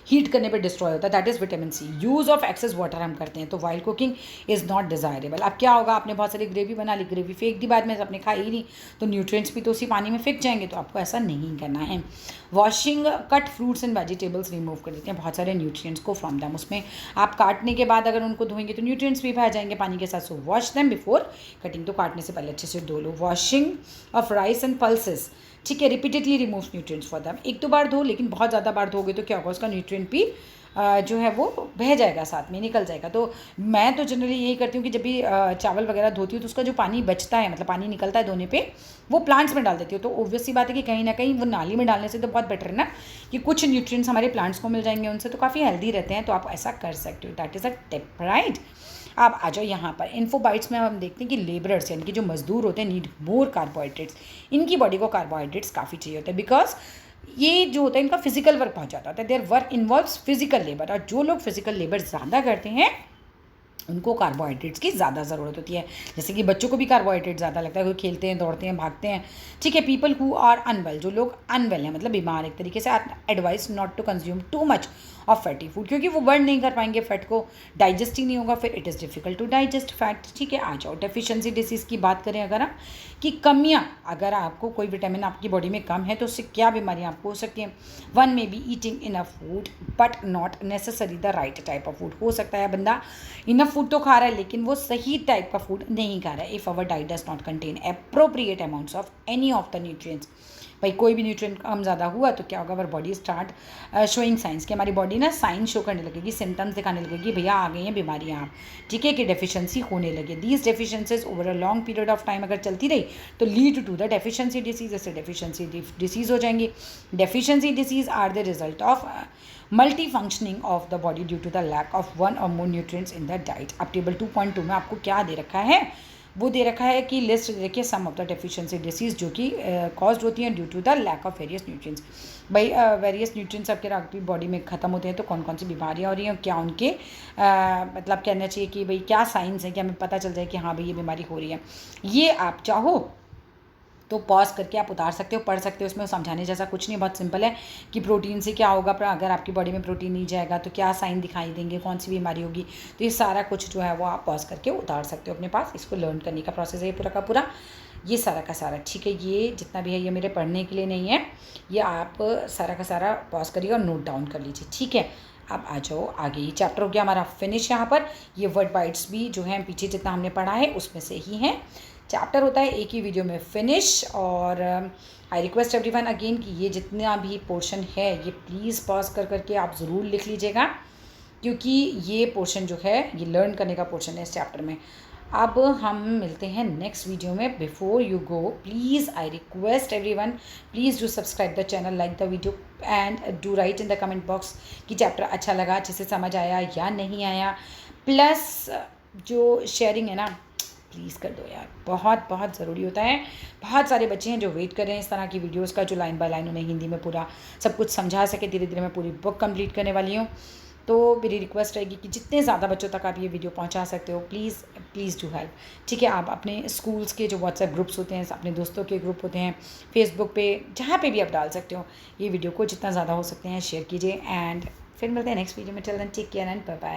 S1: हीट करने पे डिस्ट्रॉय होता है, that is vitamin C. Use of excess water हम करते हैं, तो while cooking is not desirable. अब क्या होगा, आपने बहुत सारी ग्रेवी बना ली, ग्रेवी फेंक दी, बाद में आपने खाई ही नहीं, तो न्यूट्रिएंट्स भी तो उसी पानी में फेंक जाएंगे, तो आपको ऐसा नहीं करना है। Washing cut fruits and vegetables remove कर देते हैं बहुत सारे न्यूट्रिएंट्स को फ्रॉम दैम। उसमें आप काटने के बाद अगर उनको धोएंगे तो न्यूट्रिएंट्स भी बह जाएंगे पानी के साथ, so wash them before cutting. तो काटने से पहले अच्छे से धो लो। Washing of rice and pulses, ठीक है, repeatedly remove nutrients for them. एक दो बार धो, लेकिन बहुत ज़्यादा बार धोगे तो क्या होगा, उसका न्यूट्रिएंट भी जो है वो बह जाएगा, साथ में निकल जाएगा। तो मैं तो जनरली यही करती हूँ कि जब भी चावल वगैरह धोती हूँ तो उसका जो पानी बचता है, मतलब पानी निकलता है धोने पे, वो प्लांट्स में डाल देती हूँ। तो ऑब्वियस सी बात है कि कहीं ना कहीं वो नाली में डालने से तो बहुत बेटर है ना, कि कुछ न्यूट्रिएंट्स हमारे प्लांट्स को मिल जाएंगे उनसे, तो काफ़ी हेल्दी रहते हैं। तो आप ऐसा कर सकते हो, that is a tip, right. आप आ जाओ यहाँ पर इन्फो बाइट्स में। हम देखते हैं कि लेबरर्स यानी कि जो मजदूर होते हैं नीड मोर कार्बोहाइड्रेट्स। इनकी बॉडी को कार्बोहाइड्रेट्स काफ़ी चाहिए होता है, बिकॉज ये जो होता है इनका फिजिकल वर्क बहुत ज़्यादा होता है, their work involves physical labour. और जो लोग फिजिकल लेबर ज़्यादा करते हैं उनको कार्बोहाइड्रेट्स की ज़्यादा ज़रूरत होती है। जैसे कि बच्चों को भी कार्बोहाइड्रेट ज़्यादा लगता है, वो खेलते हैं, दौड़ते हैं, भागते हैं, ठीक है। पीपल हु आर अनवेल, जो लोग अनवेल हैं, मतलब बीमार, एक तरीके से advise not to consume too much of fatty food, क्योंकि वो बर्न नहीं कर पाएंगे फैट को, डाइजेस्ट ही नहीं होगा, फिर it is difficult to digest fat, ठीक है। आ जाओ डेफिशिएंसी डिसीज़ की बात करें अगर हम, कि कमियाँ, अगर आपको कोई विटामिन आपकी बॉडी में कम है तो उससे क्या बीमारियाँ आपको हो सकती हैं। One may be eating enough food but not necessary the right type of food. हो सकता है बंदा इनफ फूड तो खा रहा है लेकिन वो सही टाइप का फूड नहीं खा रहा है। If our diet does not contain appropriate amounts of any of the nutrients, भाई कोई भी न्यूट्रिएंट कम ज़्यादा हुआ तो क्या होगा, our body start showing science, कि हमारी बॉडी ना साइन शो करने लगेगी, सिम्टम्स दिखाने लगेगी, भैया आ गई हैं बीमारियाँ आप, ठीक है, कि डेफिशिएंसी होने लगे। These deficiencies over a long period of time अगर चलती रही तो lead to the deficiency disease. जैसे डेफिशिएंसी डिसीज हो जाएंगी। Deficiency disease are the result of multi functioning of the body due to the lack of one or more nutrients in the diet. अब table 2.2 में आपको क्या दे रखा है, वो दे रखा है कि लिस्ट देखिए some of the deficiency disease जो कि कॉज्ड होती हैं due to the lack of various nutrients. भाई वेरियस न्यूट्रिएंट्स आपके बॉडी में ख़त्म होते हैं तो कौन कौन सी बीमारियाँ हो रही हैं, क्या उनके मतलब कहना चाहिए कि भाई क्या साइंस है कि हमें पता चल जाए कि हाँ भाई ये बीमारी हो रही है। ये आप चाहो तो पॉज करके आप उतार सकते हो, पढ़ सकते हो, उसमें समझाने जैसा कुछ नहीं, बहुत सिंपल है कि प्रोटीन से क्या होगा, अगर आपकी बॉडी में प्रोटीन नहीं जाएगा तो क्या साइन दिखाई देंगे, कौन सी बीमारी होगी। तो ये सारा कुछ जो है वो आप पॉज करके उतार सकते हो अपने पास। इसको लर्न करने का प्रोसेस है ये पूरा का पूरा, ये सारा का सारा, ठीक है। ये जितना भी है ये मेरे पढ़ने के लिए नहीं है, ये आप सारा का सारा पॉज करिए और नोट डाउन कर लीजिए, ठीक है। अब आ जाओ आगे, ये चैप्टर हो गया हमारा फिनिश। यहाँ पर ये वर्ड बाइट्स भी जो है पीछे जितना हमने पढ़ा है उसमें से ही हैं। चैप्टर होता है एक ही वीडियो में फिनिश। और आई रिक्वेस्ट एवरीवन अगेन कि ये जितना भी पोर्शन है ये प्लीज़ पॉज कर करके आप ज़रूर लिख लीजिएगा, क्योंकि ये पोर्शन जो है ये लर्न करने का पोर्शन है इस चैप्टर में। अब हम मिलते हैं नेक्स्ट वीडियो में। Before you go please I request everyone please do subscribe the channel, like the video and do right in the comment box कि चैप्टर अच्छा लगा, अच्छे से समझ आया या नहीं आया। प्लस जो शेयरिंग है ना प्लीज़ कर दो यार, बहुत बहुत ज़रूरी होता है। बहुत सारे बच्चे हैं जो वेट कर रहे हैं इस तरह की वीडियोस का, जो लाइन बाय लाइन उन्हें हिंदी में पूरा सब कुछ समझा सके। धीरे धीरे मैं पूरी बुक कंप्लीट करने वाली हूँ, तो मेरी रिक्वेस्ट रहेगी कि जितने ज़्यादा बच्चों तक आप ये वीडियो पहुँचा सकते हो प्लीज़ प्लीज़ डू हेल्प, ठीक है। आप अपने स्कूल्स के जो व्हाट्सएप ग्रुप्स होते हैं, अपने दोस्तों के ग्रुप होते हैं, फेसबुक पे, जहाँ पे भी आप डाल सकते हो ये वीडियो को, जितना ज़्यादा हो सकते हैं शेयर कीजिए। एंड फिर मिलते हैं नेक्स्ट वीडियो में। Till then take care and bye bye.